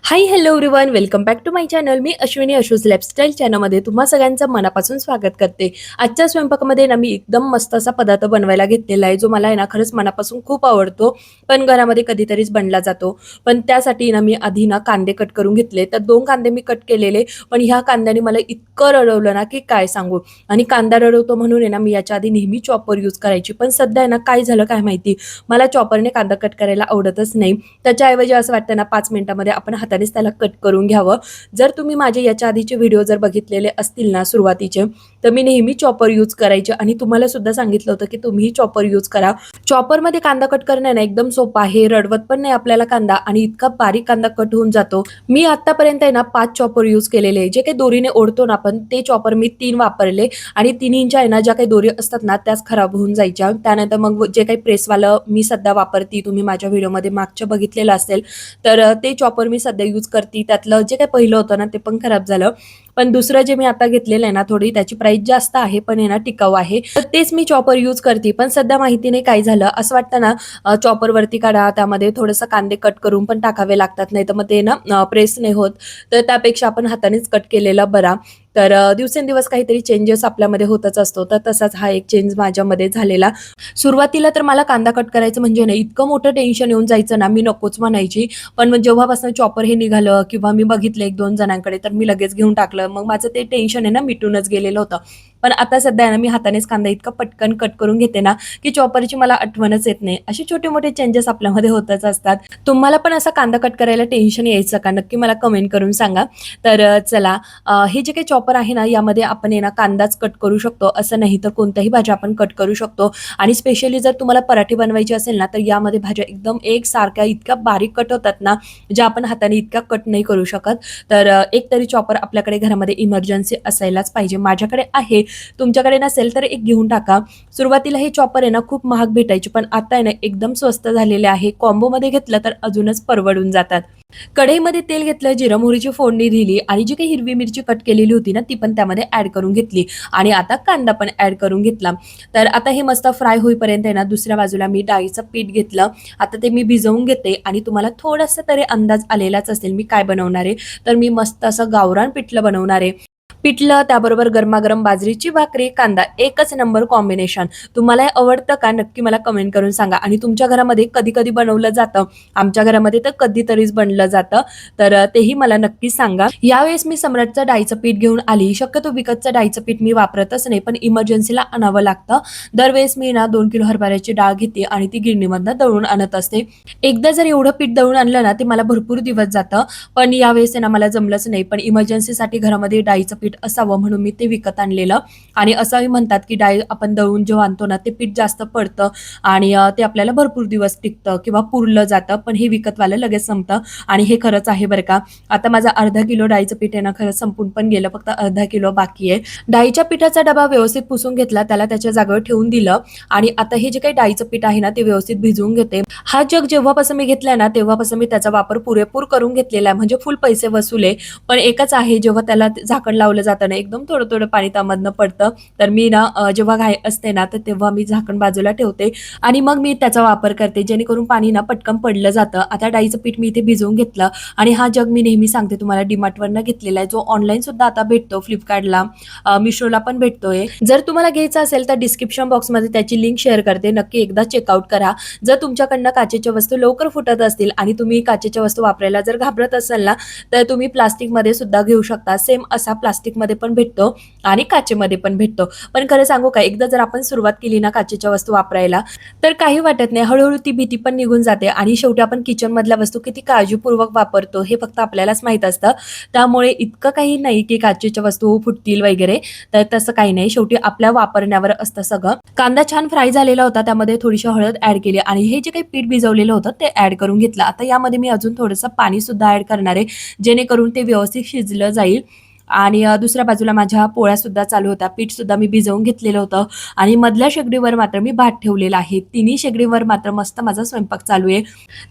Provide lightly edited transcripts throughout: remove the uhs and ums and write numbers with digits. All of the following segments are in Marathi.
High hello everyone welcome back to my channel. मी अश्विनी अशूज लाईफस्टाईल चॅनलमध्ये तुम्हा सगळ्यांचं मनापासून स्वागत करते. आजच्या स्वयंपाकामध्ये ना मी एकदम मस्त असा पदार्थ बनवायला घेतलेला आहे, जो मला आहे ना खरंच मनापासून खूप आवडतो, पण घरामध्ये कधीतरीच बनला जातो. पण त्यासाठी ना मी आधी ना कांदे कट करून घेतले. तर 2 कांदे मी कट केलेले, पण ह्या कांद्याने मला इतकं रडवलं ना की काय सांगू. आणि कांदा रडवतो म्हणून आहे ना मी याच्या आधी नेहमी चॉपर यूज करायची, पण सध्या आहे ना काय झालं काय माहिती, मला चॉपरने कांदा कट करायला आवडतच नाही. त्याच्याऐवजी असं वाटतं ना 5 मिनिटामध्ये आपण हातानेच त्याला कट करून घ्यावं. जर तुम्ही माझे याच्या आधीचे व्हिडिओ जर बघितलेले असतील ना सुरुवातीचे, तर मी नेहमी चॉपर यूज करायचे आणि तुम्हाला सुद्धा सांगितलं होतं की तुम्हीही चॉपर यूज करा. चॉपरमध्ये कांदा कट करणं ना एकदम सोपं आहे, रडवत पण नाही आपल्याला कांदा आणि इतका बारीक कांदा कट होऊन जातो. मी आतापर्यंत आहे ना 5 चॉपर यूज केलेले आहे. जे काही दोरीने ओढतो ना आपण ते चॉपर मी 3 वापरले आणि तिन्हींच्या आहे ना ज्या काही दोरी असतात ना त्याच खराब होऊन जायच्या. त्यानंतर मग जे काही प्रेसवालं मी सध्या वापरते, तुम्ही माझ्या व्हिडिओमध्ये मागच्या बघितलेलं असेल, तर ते चॉपर मी सध्या यूज करते. त्यातलं जे काही पहिलं होतं ना ते पण खराब झालं. पण दुसरं जे मी आता घेतलेलं आहे ना, थोडी त्याची प्राइस जास्त आहे, पण आहे ना टिकाऊ आहे. तर तेच मी चॉपर यूज करते. पण सध्या माहिती नाही काय झालं, असं वाटतं ना चॉपर वरती काढा, त्यामध्ये थोडंसं कांदे कट करून पण टाकावे लागतात, नाही तर मग ते ना प्रेस नाही होत. तर त्यापेक्षा आपण हातानेच कट केलेला बरा. तर दिवसेंदिवस काहीतरी चेंजेस आपल्यामध्ये होतच असतो. तर तसाच हा एक चेंज माझ्यामध्ये झालेला. सुरुवातीला तर मला कांदा कट करायचं म्हणजे ना इतकं मोठं टेन्शन येऊन जायचं ना, मी नकोच म्हणायची. पण मग जेव्हापासून चॉपर हे निघालं किंवा मी बघितलं 1-2 जणांकडे, तर मी लगेच घेऊन टाकलं. मग माझं ते टेन्शन आहे ना मिटूनच गेलेलं होतं. पण आता सध्या आहे ना मी हातानेच कांदा इतका पटकन कट करून घेते ना, की चॉपरची मला आठवणच येत नाही. असे छोटे-मोठे चेंजेस आपल्यामध्ये होतच असतात. तुम्हाला पण असा कांदा कट करायला टेन्शन यायचं का? नक्की मला कमेंट करून सांगा. तर चला, हे जे काही चॉपर आहे ना, यामध्ये आपण आहे ना कांदाच कट करू शकतो असं नाही, तर कोणत्याही भाज्या आपण कट करू शकतो. आणि स्पेशली जर तुम्हाला पराठे बनवायचे असेल ना, तर यामध्ये भाज्या एकदम एकसारख्या इतक्या बारीक कट होतात ना, ज्या आपण हाताने इतक्या कट नाही करू शकत. तर एक तरी चॉपर आपल्याकडे घरामध्ये इमर्जन्सी असायलाच पाहिजे. माझ्याकडे आहे, तुमच्याकडे नसेल तर एक घेऊन टाका. सुरुवातीला हे चॉपर आहे ना खूप महाग भेटायचे, पण आता आहे ना एकदम स्वस्त झालेले आहे. कॉम्बोमध्ये घेतलं तर अजूनच परवडून जातात. कढईमध्ये तेल घेतलं, जिरं मोहरीची फोडणी दिली आणि जी काही हिरवी मिरची कट केलेली होती ना, ती पण त्यामध्ये ॲड करून घेतली आणि आता कांदा पण ॲड करून घेतला. तर आता हे मस्त फ्राय होईपर्यंत आहे ना, दुसऱ्या बाजूला मी डाळीचं पीठ घेतलं. आता ते मी भिजवून घेते आणि तुम्हाला थोडासा तरी अंदाज आलेलाच असेल मी काय बनवणार आहे. तर मी मस्त असं गावरान पिठलं बनवणार आहे. पिठलं, त्याबरोबर गरमागरम बाजरीची भाकरी, कांदा, एकच नंबर कॉम्बिनेशन. तुम्हाला हे आवडतं का? नक्की मला कमेंट करून सांगा. आणि तुमच्या घरामध्ये कधी-कधी बनवलं जातं. आमच्या घरामध्ये तर कधीतरीच बनलं जातं. तर तेही मला नक्की सांगा. यावेळेस मी सम्राटचं डाळीचं पीठ घेऊन आली. शक्यतो विकतचं डाळीचं पीठ मी वापरतच नाही, पण इमर्जन्सीला आणावं लागतं. दरवेळेस मी ना 2 किलो हरभऱ्याची डाळ घेते आणि ती गिरणीमधनं दळून आणत असते. एकदा जर एवढं पीठ दळून आणलं ना, ते मला भरपूर दिवस जातं. पण यावेळेस आहे ना मला जमलंच नाही. पण इमर्जन्सीसाठी घरामध्ये डाळीचं पीठ असावं म्हणून मी ते विकत आणलेलं. आणि असंही म्हणतात, की डाळ आपण दळून जेव्हा आणतो ना, ते पीठ जास्त पडतं आणि ते आपल्याला भरपूर दिवस टिकतं किंवा पुरलं जातं. पण हे विकतवालं लगेच संपतं आणि हे खरंच आहे बरं का. आता माझा अर्धा किलो डाळीचं पीठ आहे ना, खरंच संपून पण गेलं. फक्त अर्धा किलो बाकी आहे. डाळीच्या पिठाचा डबा व्यवस्थित पुसून घेतला, त्याला त्याच्या जागेवर ठेवून दिलं आणि आता हे जे काही डाळीचं पीठ आहे ना, ते व्यवस्थित भिजवून घेते. हा जग जेव्हापासून मी घेतलाय ना, तेव्हापासून मी त्याचा वापर पुरेपूर करून घेतलेला आहे. म्हणजे फुल पैसे वसूल आहे. पण एकच आहे, जेव्हा त्याला झाकण लावलं जातं ना, एकदम थोडं-थोडं पाणी त्यामधनं पडतं. तर मी ना जेव्हा घाई असते ना, तर तेव्हा मी झाकण बाजूला ठेवते आणि मग मी त्याचा वापर करते, जेणेकरून पाणी ना पटकन पडलं जातं. आता डाळीचं पीठ मी इथे भिजवून घेतलं आणि हा जग मी नेहमी सांगते तुम्हाला DMartवरनं घेतलेला आहे, जो ऑनलाईन सुद्धा आता भेटतो. Flipkartला, Mishoला पण भेटतोय. जर तुम्हाला घ्यायचा असेल तर डिस्क्रिप्शन बॉक्समध्ये त्याची लिंक शेअर करते. नक्की एकदा चेकआउट करा. जर तुमच्याकडनं काचेच्या वस्तू लवकर फुटत असतील आणि तुम्ही काचेच्या वस्तू वापरायला जर घाबरत असाल ना, तर तुम्ही प्लास्टिकमध्ये सुद्धा घेऊ शकता. सेम असा प्लास्टिकमध्ये पण भेटतो आणि काचेमध्ये पण भेटतो. पण खरं सांगू का, एकदा जर आपण सुरुवात केली ना काचेच्या वस्तू वापरायला, तर काही वाटत नाही. हळू ती भीती पण निघून जाते आणि शेवटी आपण किचनमधल्या वस्तू किती काळजीपूर्वक वापरतो हे फक्त आपल्यालाच माहीत असतं. त्यामुळे इतकं काही नाही की काचेच्या वस्तू फुटतील वगैरे, तर तसं काही नाही. शेवटी आपल्या वापरण्यावर असतं सगळं. कांदा छान फ्राय झालेला होता, त्यामध्ये थोडीशी हळद ॲड केली आणि हे जे काही पीठ भिजवलेलं होतं ते ॲड करून घेतलं. आता यामध्ये मी अजून थोडंसं पाणी सुद्धा ॲड करणार आहे, जेणेकरून ते व्यवस्थित शिजलं जाईल. आणि दुसऱ्या बाजूला माझ्या पोळ्यासुद्धा चालू होत्या. पीठसुद्धा मी भिजवून घेतलेलं होतं आणि मधल्या शेगडीवर मात्र मी भात ठेवलेला आहे. तिन्ही शेगडीवर मात्र मस्त माझा स्वयंपाक चालू आहे.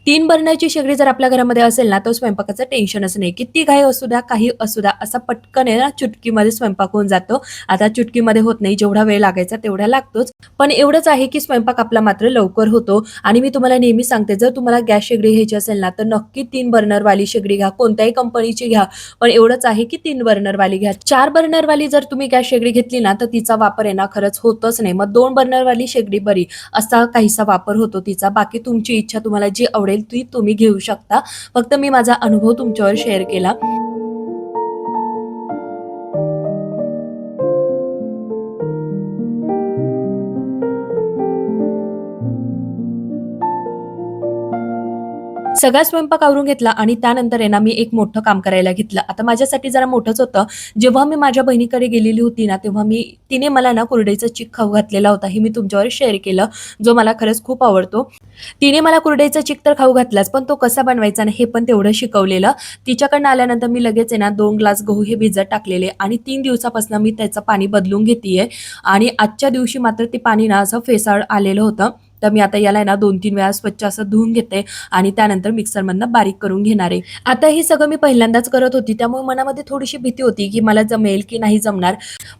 3 बर्नरची शेगडी जर आपल्या घरामध्ये असेल ना, तर स्वयंपाकाचं टेन्शनच नाही. किती घाई असू द्या, काही असू द्या, असा पटकन आहे ना चुटकीमध्ये स्वयंपाक होऊन जातो. आता चुटकीमध्ये होत नाही, जेवढा वेळ लागायचा तेवढा लागतोच. पण एवढंच आहे की स्वयंपाक आपला मात्र लवकर होतो आणि मी तुम्हाला नेहमी सांगते, जर तुम्हाला गॅस शेगडी घ्यायची असेल ना, तर नक्की 3 बर्नरवाली शेगडी घ्या. कोणत्याही कंपनीची घ्या. पण एवढंच आहे की 3 बर्नरवाली घ्या. 4 बर्नरवाली जर तुम्ही गॅस शेगडी घेतली ना, तर तिचा वापर आहे ना खरंच होतच नाही. मग 2 बर्नरवाली शेगडी बरी, असा काहीसा वापर होतो तिचा. बाकी तुमची इच्छा, तुम्हाला जी आवडेल ती तुम्ही घेऊ शकता. फक्त मी माझा अनुभव तुमच्यावर शेअर केला. सगळा स्वयंपाक आवरून घेतला आणि त्यानंतर आहे ना मी एक मोठं काम करायला घेतलं. आता माझ्यासाठी जरा मोठंच होतं. जेव्हा मी माझ्या बहिणीकडे गेलेली होती ना, तेव्हा तिने मला ना कुरडईचा चिक खाऊ घातलेला होता. हे मी तुमच्यावर शेअर केलं, जो मला खरंच खूप आवडतो. तिने मला कुरडईचा चिक तर खाऊ घातलाच, पण तो कसा बनवायचा ना हे पण तेवढं शिकवलेलं. तिच्याकडनं आल्यानंतर मी लगेच आहे ना 2 ग्लास गहू हे भिजत टाकलेले आणि 3 दिवसापासून मी त्याचं पाणी बदलून घेतीये आणि आजच्या दिवशी मात्र ते पाणी ना असं फेसाळ आलेलं होतं. तर मी आता याला आहे ना 2-3 वेळा स्वच्छ असं धुवून घेते आणि त्यानंतर मिक्सरमधनं बारीक करून घेणार आहे. आता हे सगळं मी पहिल्यांदाच करत होती, त्यामुळे मनामध्ये थोडीशी भीती होती की मला जमेल की नाही जमणार.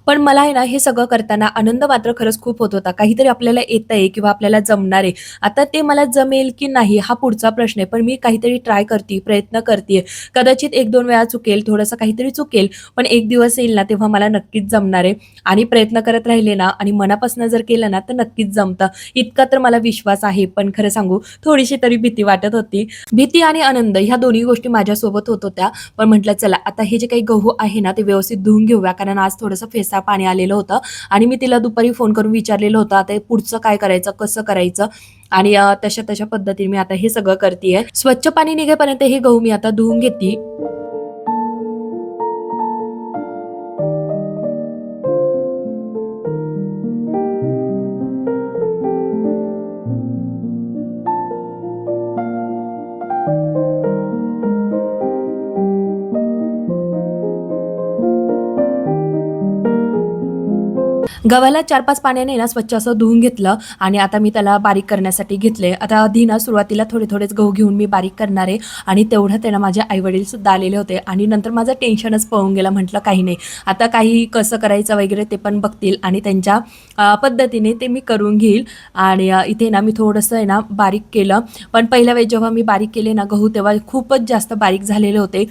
पण मला आहे ना हे सगळं करताना आनंद मात्र खरंच खूप होत होता. काहीतरी आपल्याला येतंय किंवा आपल्याला जमणार आहे. आता ते मला जमेल की नाही हा पुढचा प्रश्न आहे. पण मी काहीतरी ट्राय करते, प्रयत्न करते. कदाचित 1-2 वेळा चुकेल, थोडंसं काहीतरी चुकेल, पण एक दिवस येईल ना तेव्हा मला नक्कीच जमणार आहे. आणि प्रयत्न करत राहिले ना आणि मनापासून जर केलं ना तर नक्कीच जमतं. इतका तर मला विश्वास आहे. पण खरं सांगू, थोडीशी तरी भीती वाटत होती. भीती आणि आनंद ह्या दोन्ही गोष्टी माझ्यासोबत होत होत्या. पण म्हटलं चला आता हे जे काही गहू आहे ना ते व्यवस्थित धुवून घेऊया, कारण आज थोडंसं फेसाळ पाणी आलेलं होतं आणि मी तिला दुपारी फोन करून विचारलेलं होतं आता हे पुढचं काय करायचं, कसं करायचं. आणि तशा पद्धतीने मी आता हे सगळं करतेय. स्वच्छ पाणी निघेपर्यंत हे गहू मी आता धुवून घेते. गव्हाला 4-5 पाण्याने ना स्वच्छ असं धुवून घेतलं आणि आता मी त्याला बारीक करण्यासाठी घेतले. आता आधी ना सुरुवातीला थोडेच गहू घेऊन मी बारीक करणार आहे आणि तेवढ्यात आहे ना माझे आई-वडील सुद्धा आलेले होते आणि नंतर माझं टेन्शनच पळून गेलं. म्हटलं काही नाही, आता काही कसं करायचं वगैरे ते पण बघतील आणि त्यांच्या पद्धतीने ते मी करून घेईल. आणि इथे ना मी थोडंसं आहे ना बारीक केलं. पण पहिल्या वेळेस जेव्हा मी बारीक केले ना गहू, तेव्हा खूपच जास्त बारीक झालेले होते.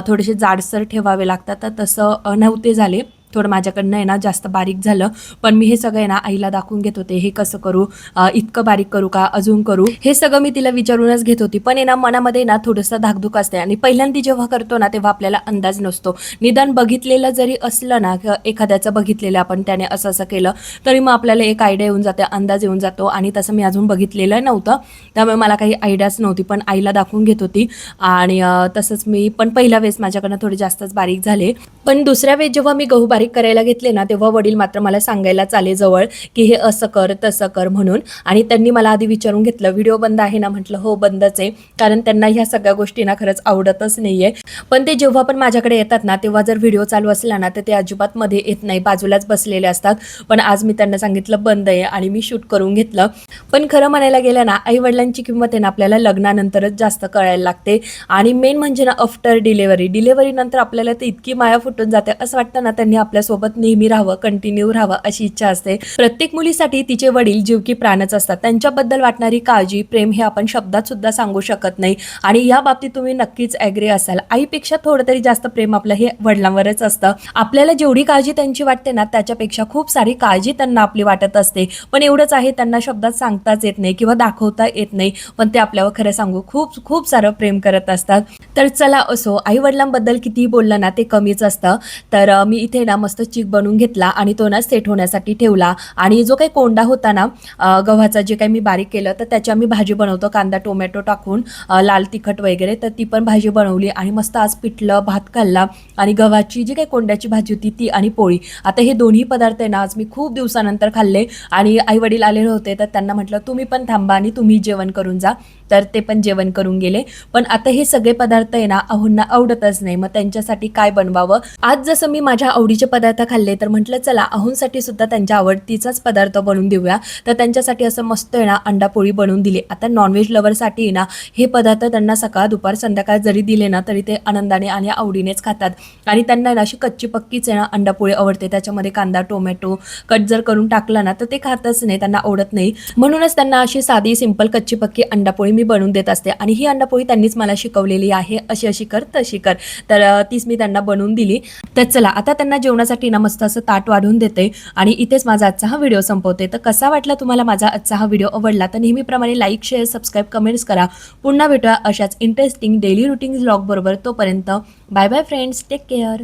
थोडेसे जाडसर ठेवावे लागतात, तर तसं नव्हते झाले. थोडं माझ्याकडनं आहे ना जास्त बारीक झालं. पण मी हे सगळं आहे ना आईला दाखवून घेत होते, हे कसं करू, इतकं बारीक करू का, अजून करू, हे सगळं मी तिला विचारूनच घेत होती. पण आहे ना मनामध्ये ना थोडंसं धाकधूक असते आणि पहिल्यांदा जेव्हा करतो ना तेव्हा आपल्याला अंदाज नसतो. निदान बघितलेलं जरी असलं ना, एखाद्याचं बघितलेलं आपण त्याने असं असं केलं तरी मग आपल्याला एक आयडिया येऊन जाते, अंदाज येऊन जातो. आणि तसं मी अजून बघितलेलं नव्हतं, त्यामुळे मला काही आयडियाच नव्हती. पण आईला दाखवून घेत होती आणि तसंच मी पण पहिल्या वेळेस माझ्याकडनं थोडे जास्तच बारीक झाले. पण दुसऱ्या वेळेस जेव्हा मी गहू बारीक करायला घेतले ना तेव्हा वडील मात्र मला सांगायला आले जवळ की हे असं कर तसं कर म्हणून. आणि त्यांनी मला आधी विचारून घेतलं, व्हिडिओ बंद आहे ना? म्हटलं हो बंदच आहे, कारण त्यांना ह्या सगळ्या गोष्टी ना खरंच आवडतच नाहीये. पण ते जेव्हा पण माझ्याकडे येतात ना तेव्हा जर व्हिडिओ चालू असला ना तर ते अजिबात मध्ये येत नाही, बाजूलाच बसलेले असतात. पण आज मी त्यांना सांगितलं बंद आहे आणि मी शूट करून घेतलं. पण खरं म्हणायला गेलं ना, आई वडिलांची किंमत आहे ना आपल्याला लग्नानंतरच जास्त कळायला लागते. आणि मेन म्हणजे ना आफ्टर डिलेव्हरी नंतर आपल्याला तर इतकी माया फुटून जाते, असं वाटतं ना त्यांनी आपल्यासोबत नेहमी राहावं, कंटिन्यू राहावं अशी इच्छा असते. प्रत्येक मुलीसाठी तिचे वडील जीव की प्राणच असतात. त्यांच्याबद्दल वाटणारी काळजी, प्रेम हे आपण शब्दात सुद्धा सांगू शकत नाही. आणि या बाबतीत तुम्ही नक्कीच ॲग्री असाल. आईपेक्षा थोडं तरी जास्त प्रेम आपलं हे वडिलांवरच असतं. आपल्याला जेवढी काळजी त्यांची वाटते ना त्याच्यापेक्षा खूप सारी काळजी त्यांना आपली वाटत असते. पण एवढंच आहे, त्यांना शब्दात सांगताच येत नाही किंवा दाखवता येत नाही, पण ते आपल्यावर खरं सांगू खूप खूप सारं प्रेम करत असतात. तर चला असो, आई वडिलांबद्दल कितीही बोललं ना ते कमीच असतं. तर मी इथे ना ना मस्त चीक बनवून घेतला आणि तो ना सेट होण्यासाठी ठेवला. आणि जो काही कोंडा होता ना गव्हाचा, जे काही मी बारीक केलं, तर त्याची आम्ही भाजी बनवतो कांदा टोमॅटो टाकून, लाल तिखट वगैरे. तर ती पण भाजी बनवली आणि मस्त आज पिठलं भात खाल्ला आणि गव्हाची जी काही कोंड्याची भाजी होती ती आणि पोळी. आता हे दोन्ही पदार्थ आहे ना आज मी खूप दिवसानंतर खाल्ले. आणि आई वडील आलेले होते, तर त्यांना म्हटलं तुम्ही पण थांबा आणि तुम्ही जेवण करून जा. तर ते पण जेवण करून गेले. पण आता हे सगळे पदार्थ आहे ना अहोंना आवडतच नाही. मग त्यांच्यासाठी काय बनवावं. आज जसं मी माझ्या आवडीचे पदार्थ खाल्ले, तर म्हटलं चला अहोंसाठी सुद्धा त्यांच्या आवडतीचाच पदार्थ बनवून देऊया. तर त्यांच्यासाठी असं मस्त आहे ना अंडा पोळी बनवून दिली. आता नॉनव्हेज लवरसाठी ना हे पदार्थ त्यांना सकाळ दुपार संध्याकाळ जरी दिले ना तरी ते आनंदाने आणि आवडीनेच खातात. आणि त्यांना ना अशी कच्ची पक्कीच आहे ना अंडा पोळी आवडते. त्याच्यामध्ये कांदा टोमॅटो कट जर करून टाकला ना तर ते खातच नाही, त्यांना आवडत नाही. म्हणूनच त्यांना अशी साधी सिंपल कच्ची पक्की अंडा पोळी मी बनवून देत असते. आणि ही अंडा पोळी त्यांनीच मला शिकवलेली आहे, अशी अशी कर तशी कर. तर तीच मी त्यांना बनवून दिली. तर चला आता त्यांना जेवणासाठी ना मस्त असं ताट वाढून देते आणि इथेच माझा आजचा हा व्हिडिओ संपवते. तर कसा वाटला तुम्हाला माझा आजचा हा व्हिडिओ? आवडला तर नेहमीप्रमाणे लाईक शेअर सबस्क्राईब कमेंट्स करा. पुन्हा भेटूया अशाच इंटरेस्टिंग डेली रुटीन व्लॉग बरोबर. तोपर्यंत bye bye friends, take care.